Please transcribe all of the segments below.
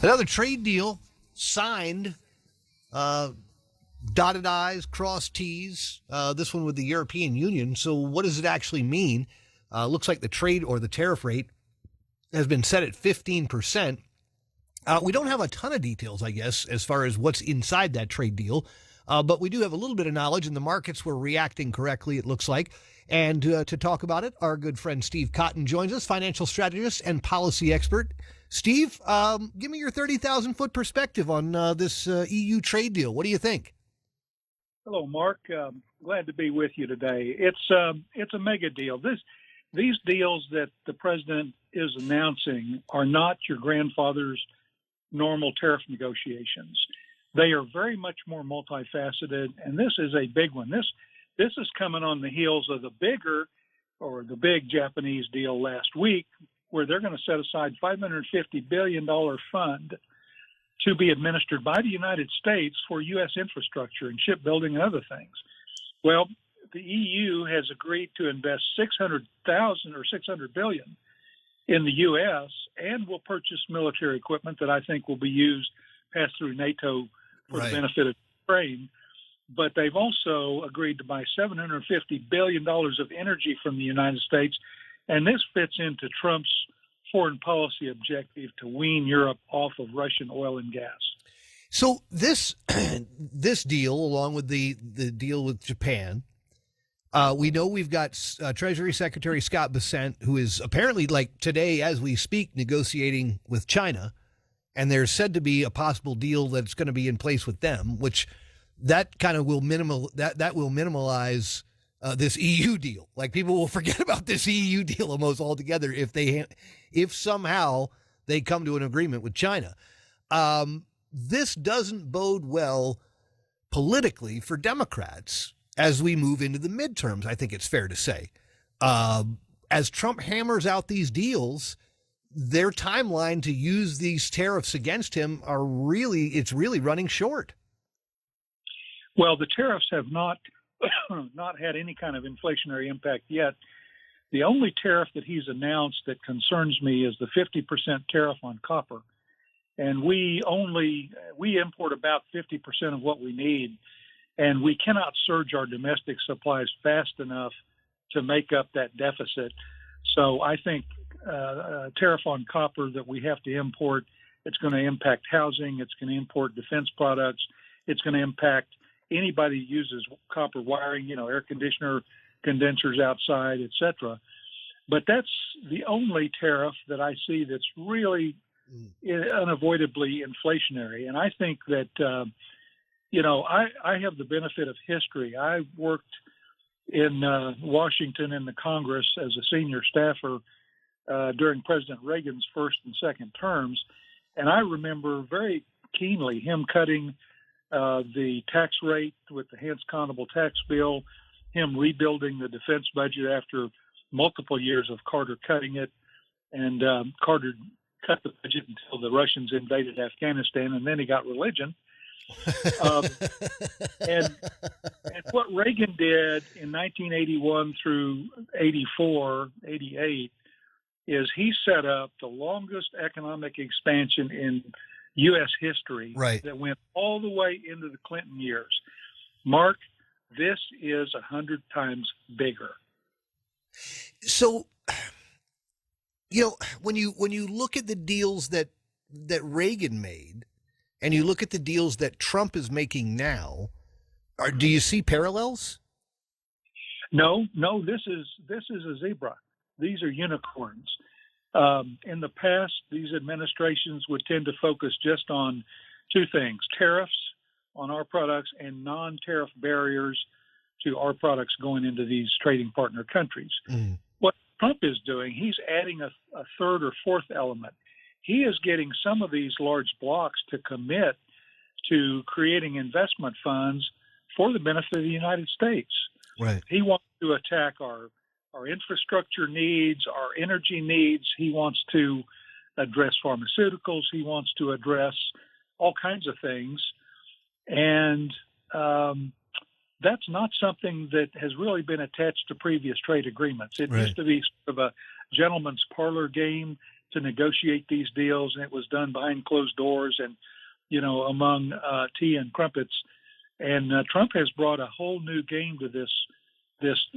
Another trade deal signed, dotted I's, crossed T's, this one with the European Union. So what does it actually mean? Looks like the trade or the tariff rate has been set at 15%. We don't have a ton of details, I guess, as far as what's inside that trade deal. But we do have a little bit of knowledge, and the markets were reacting correctly, it looks like. And to talk about it, our good friend Steve Cotton joins us, financial strategist and policy expert. Steve, give me your 30,000-foot perspective on this EU trade deal. What do you think? Hello, Mark. Glad to be with you today. It's a mega deal. These deals that the president is announcing are not your grandfather's normal tariff negotiations. They are very much more multifaceted, and this is a big one. This is coming on the heels of the big Japanese deal last week, where they're going to set aside $550 billion fund to be administered by the United States for U.S. infrastructure and shipbuilding and other things. Well, the EU has agreed to invest $600 billion in the U.S. and will purchase military equipment that I think will be used, pass through NATO for the benefit of Ukraine. But they've also agreed to buy $750 billion of energy from the United States. And this fits into Trump's foreign policy objective to wean Europe off of Russian oil and gas. So this deal, along with the deal with Japan, we know we've got Treasury Secretary Scott Bessent, who is apparently, like today as we speak, negotiating with China. And there's said to be a possible deal that's going to be in place with them, which that kind of will minimalize this EU deal. Like, people will forget about this EU deal almost altogether if somehow they come to an agreement with China. This doesn't bode well politically for Democrats as we move into the midterms, I think it's fair to say. As Trump hammers out these deals, their timeline to use these tariffs against him it's really running short. Well, the tariffs have not had any kind of inflationary impact yet. The only tariff that he's announced that concerns me is the 50% tariff on copper. And we import about 50% of what we need, and we cannot surge our domestic supplies fast enough to make up that deficit. So I think a tariff on copper that we have to import, it's going to impact housing, it's going to import defense products, it's going to impact anybody who uses copper wiring, air conditioner condensers outside, etc. But that's the only tariff that I see that's really unavoidably inflationary. And I think that, I have the benefit of history. I worked in Washington in the Congress as a senior staffer during President Reagan's first and second terms. And I remember very keenly him cutting the tax rate with the Hance-Conable tax bill, him rebuilding the defense budget after multiple years of Carter cutting it, and Carter cut the budget until the Russians invaded Afghanistan, and then he got religion. And what Reagan did in 1981 through 84, 88, is he set up the longest economic expansion in U.S. history that went all the way into the Clinton years. Mark, this is 100 times bigger. So, when you look at the deals that Reagan made, and you look at the deals that Trump is making now, do you see parallels? No. This is a zebra. These are unicorns. In the past, these administrations would tend to focus just on two things: tariffs on our products and non-tariff barriers to our products going into these trading partner countries. Mm. What Trump is doing, he's adding a third or fourth element. He is getting some of these large blocs to commit to creating investment funds for the benefit of the United States. Right. He wants to attack our infrastructure needs, our energy needs. He wants to address pharmaceuticals. He wants to address all kinds of things. And that's not something that has really been attached to previous trade agreements. It used to be sort of a gentleman's parlor game. to negotiate these deals, and it was done behind closed doors and, among tea and crumpets. And Trump has brought a whole new game to this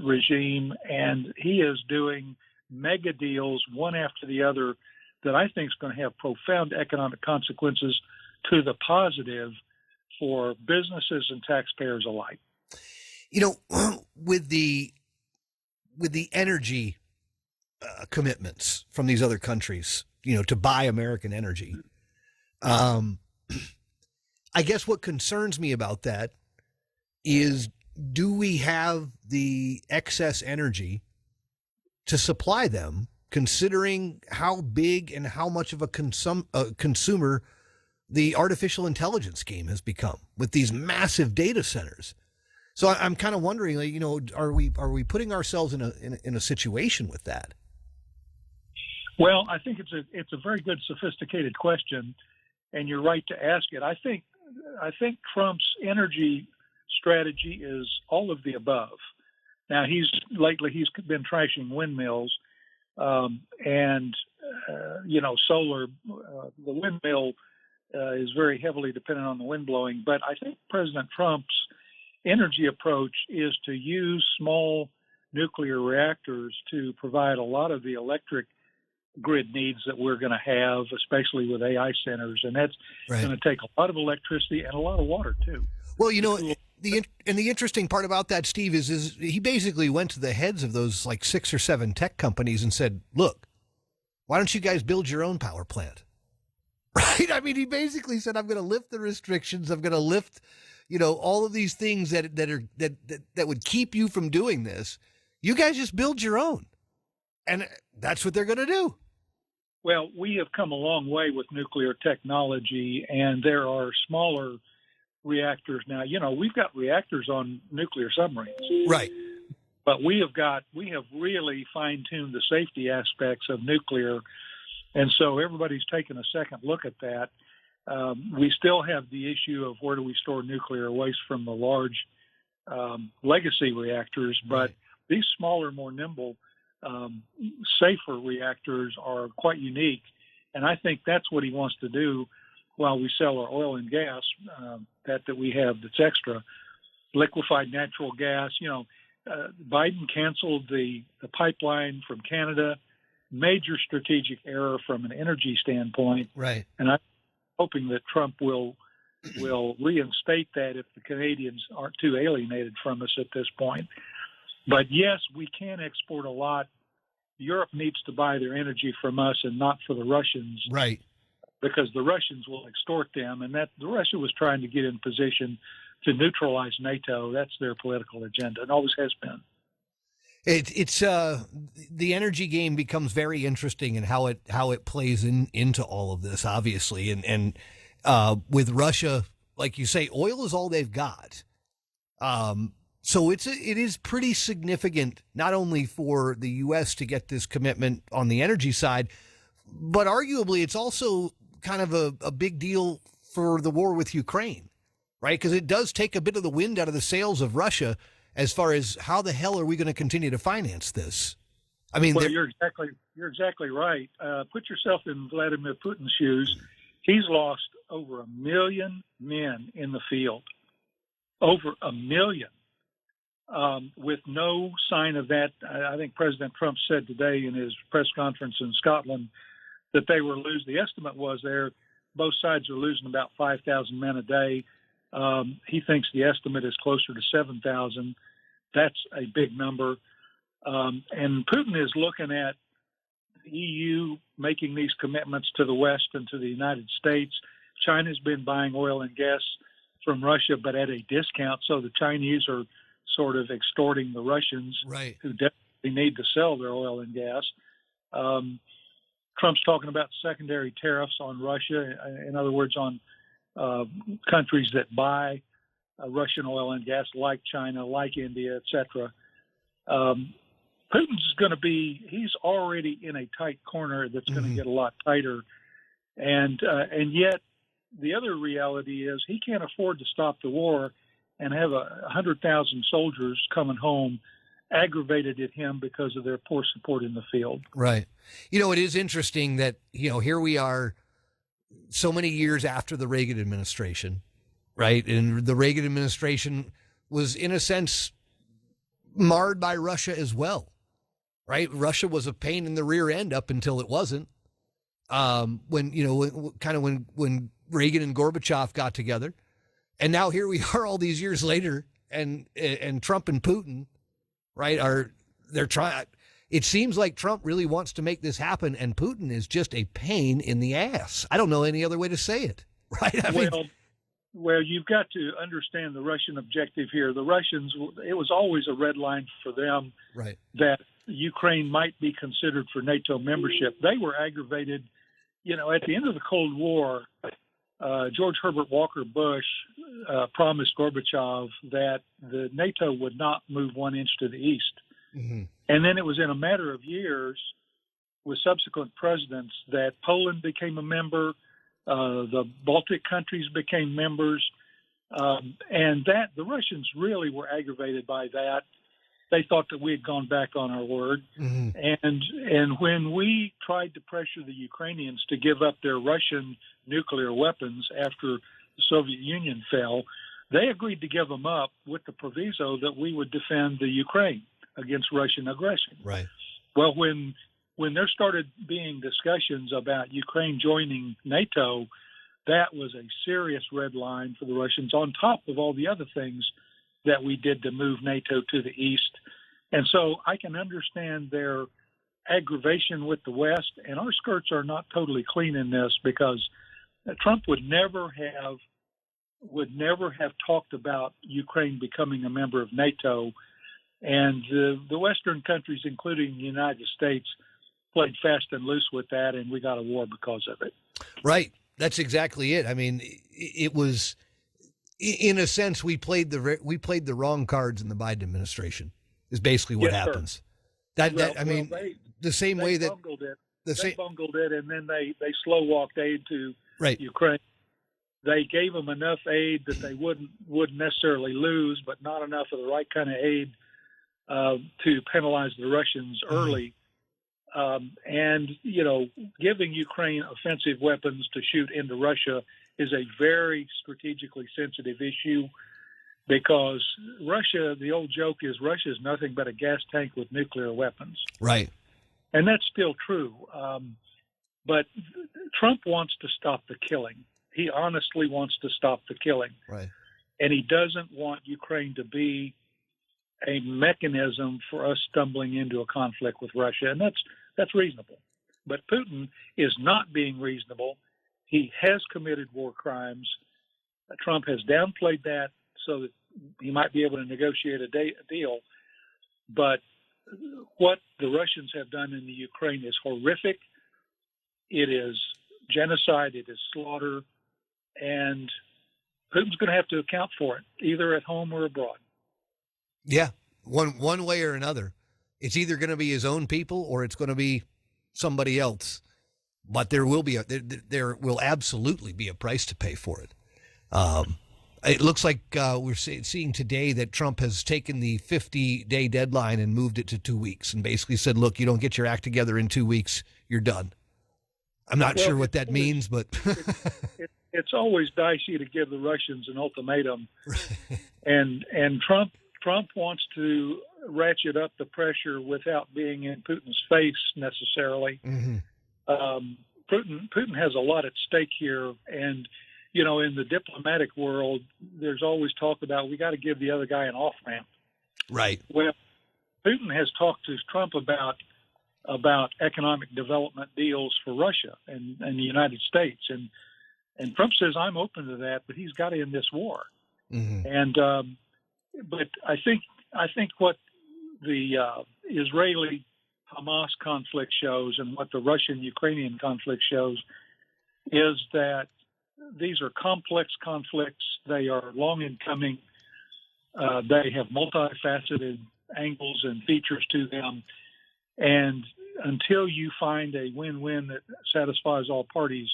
regime, and he is doing mega deals one after the other that I think is going to have profound economic consequences to the positive for businesses and taxpayers alike. With the energy commitments from these other countries, to buy American energy, I guess what concerns me about that is, do we have the excess energy to supply them, considering how big and how much of a consumer the artificial intelligence game has become with these massive data centers? So I'm kind of wondering, are we putting ourselves in a situation with that? Well, I think it's a very good, sophisticated question, and you're right to ask it. I think Trump's energy strategy is all of the above. Now, lately he's been trashing windmills, and solar. The windmill is very heavily dependent on the wind blowing, but I think President Trump's energy approach is to use small nuclear reactors to provide a lot of the electric grid needs that we're going to have, especially with AI centers, and that's going to take a lot of electricity and a lot of water too. Well, the interesting part about that, Steve, is he basically went to the heads of those like 6 or 7 tech companies and said, "Look, why don't you guys build your own power plant?" Right? I mean, he basically said, "I'm going to lift the restrictions. I'm going to lift, all of these things that would keep you from doing this. You guys just build your own," and that's what they're going to do. Well, we have come a long way with nuclear technology, and there are smaller reactors now. We've got reactors on nuclear submarines, right? But we have really fine-tuned the safety aspects of nuclear, and so everybody's taken a second look at that. We still have the issue of where do we store nuclear waste from the large legacy reactors, but these smaller, more nimble, safer reactors are quite unique, and I think that's what he wants to do while we sell our oil and gas that we have that's extra. Liquefied natural gas. Biden canceled the pipeline from Canada. Major strategic error from an energy standpoint. Right. And I'm hoping that Trump will reinstate that if the Canadians aren't too alienated from us at this point. But yes, we can export a lot. Europe needs to buy their energy from us and not for the Russians. Right. Because the Russians will extort them, and that Russia was trying to get in position to neutralize NATO. That's their political agenda, and always has been. It's the energy game becomes very interesting, and how it plays into all of this, obviously, and with Russia, like you say, oil is all they've got. So it is pretty significant, not only for the U.S. to get this commitment on the energy side, but arguably it's also kind of a big deal for the war with Ukraine, right? Because it does take a bit of the wind out of the sails of Russia as far as how the hell are we going to continue to finance this? I mean, well, you're exactly right. Put yourself in Vladimir Putin's shoes. He's lost over 1 million men in the field, over 1 million, with no sign of that. I think President Trump said today in his press conference in Scotland that they were the estimate was both sides are losing about 5,000 men a day. He thinks the estimate is closer to 7,000. That's a big number. And Putin is looking at the EU making these commitments to the West and to the United States. China's been buying oil and gas from Russia, but at a discount. So the Chinese are sort of extorting the Russians, right, who definitely need to sell their oil and gas. Trump's talking about secondary tariffs on Russia, in other words, on countries that buy Russian oil and gas, like China, like India, etc. Putin's he's already in a tight corner that's going to get a lot tighter. And yet the other reality is he can't afford to stop the war and have 100,000 soldiers coming home aggravated at him because of their poor support in the field. Right. It is interesting that, here we are so many years after the Reagan administration, right? And the Reagan administration was, in a sense, marred by Russia as well, right? Russia was a pain in the rear end up until it wasn't. When Reagan and Gorbachev got together, and now here we are all these years later, and Trump and Putin, right, they're trying. It seems like Trump really wants to make this happen, and Putin is just a pain in the ass. I don't know any other way to say it, right? Well, you've got to understand the Russian objective here. The Russians, it was always a red line for them, right, that Ukraine might be considered for NATO membership. They were aggravated. At the end of the Cold War, George Herbert Walker Bush promised Gorbachev that the NATO would not move 1 inch to the east. Mm-hmm. And then it was in a matter of years with subsequent presidents that Poland became a member, the Baltic countries became members, and that the Russians really were aggravated by that. They thought that we had gone back on our word. Mm-hmm. And when we tried to pressure the Ukrainians to give up their Russian nuclear weapons after the Soviet Union fell, they agreed to give them up with the proviso that we would defend the Ukraine against Russian aggression. Right. Well, when there started being discussions about Ukraine joining NATO, that was a serious red line for the Russians, on top of all the other things that we did to move NATO to the east. And so I can understand their aggravation with the West, and our skirts are not totally clean in this, because Trump would never have talked about Ukraine becoming a member of NATO. And the Western countries, including the United States, played fast and loose with that, and we got a war because of it. Right. That's exactly it. I mean, it was, in a sense, we played the wrong cards in the Biden administration. Is basically what happens. The same way that they bungled it, and then they slow walked aid to Ukraine. They gave them enough aid that they wouldn't necessarily lose, but not enough of the right kind of aid to penalize the Russians early. And giving Ukraine offensive weapons to shoot into Russia is a very strategically sensitive issue, because Russia, the old joke is Russia is nothing but a gas tank with nuclear weapons. Right. And that's still true. But Trump wants to stop the killing. He honestly wants to stop the killing. Right. And he doesn't want Ukraine to be a mechanism for us stumbling into a conflict with Russia. And that's reasonable. But Putin is not being reasonable. He has committed war crimes. Trump has downplayed that so that he might be able to negotiate a deal. But what the Russians have done in the Ukraine is horrific. It is genocide. It is slaughter. And Putin's going to have to account for it, either at home or abroad. Yeah, one way or another. It's either going to be his own people or it's going to be somebody else. But there will absolutely be a price to pay for it. It looks like we're seeing today that Trump has taken the 50-day deadline and moved it to 2 weeks, and basically said, "Look, you don't get your act together in 2 weeks, you're done." I'm not sure what that means, but it's always dicey to give the Russians an ultimatum, and Trump wants to ratchet up the pressure without being in Putin's face necessarily. Mm-hmm. Putin has a lot at stake here, and in the diplomatic world, there's always talk about we got to give the other guy an off ramp. Right. Well, Putin has talked to Trump about economic development deals for Russia and the United States, and Trump says I'm open to that, but he's got to end this war. Mm-hmm. And but I think what the Israeli-Hamas conflict shows and what the Russian-Ukrainian conflict shows is that these are complex conflicts. They are long in coming. They have multifaceted angles and features to them. And until you find a win-win that satisfies all parties,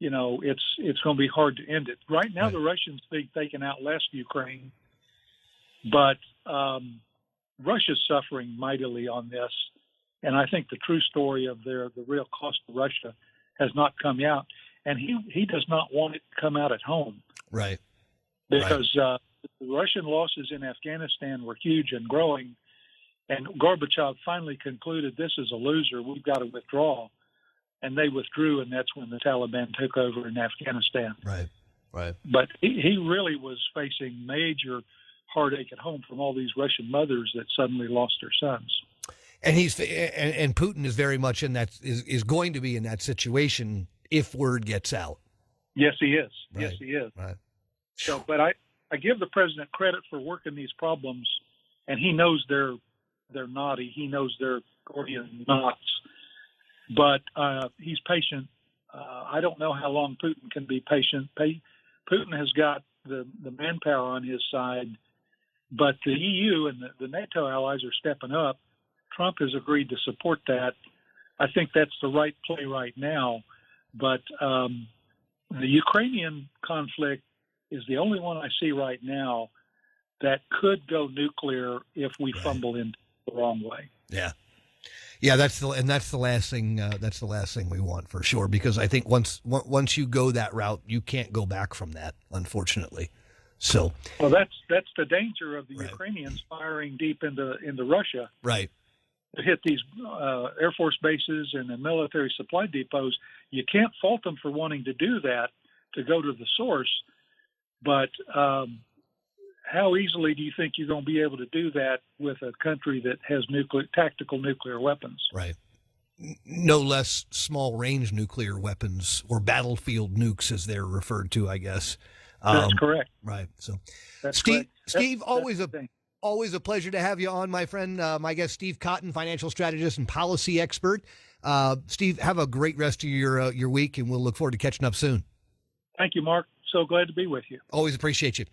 it's going to be hard to end it. Right now, The Russians think they can outlast Ukraine, but Russia's suffering mightily on this, and I think the true story of the real cost to Russia has not come out, and he does not want it to come out at home, right? Because the Russian losses in Afghanistan were huge and growing, and Gorbachev finally concluded this is a loser. We've got to withdraw, and they withdrew, and that's when the Taliban took over in Afghanistan. Right. But he really was facing major heartache at home from all these Russian mothers that suddenly lost their sons. And and Putin is very much in that is going to be in that situation if word gets out. Yes, he is. Right. Yes, he is. Right. So, but I give the president credit for working these problems, and he knows they're naughty. He knows they're Gordian knots, but he's patient. I don't know how long Putin can be patient. Putin has got the manpower on his side, but the EU and the NATO allies are stepping up. Trump has agreed to support that. I think that's the right play right now. But the Ukrainian conflict is the only one I see right now that could go nuclear if we fumble in the wrong way. Yeah, that's the last thing. That's the last thing we want for sure. Because I think once you go that route, you can't go back from that, unfortunately. So, well, that's the danger of the Ukrainians firing deep into Russia. Right. To hit these Air Force bases and the military supply depots. You can't fault them for wanting to do that, to go to the source. But how easily do you think you're going to be able to do that with a country that has tactical nuclear weapons? Right. No less small range nuclear weapons, or battlefield nukes as they're referred to, I guess. That's correct. Right. So, that's Steve, correct. Always a pleasure to have you on, my friend. My guest, Steve Cotton, financial strategist and policy expert. Steve, have a great rest of your week, and we'll look forward to catching up soon. Thank you, Mark. So glad to be with you. Always appreciate you.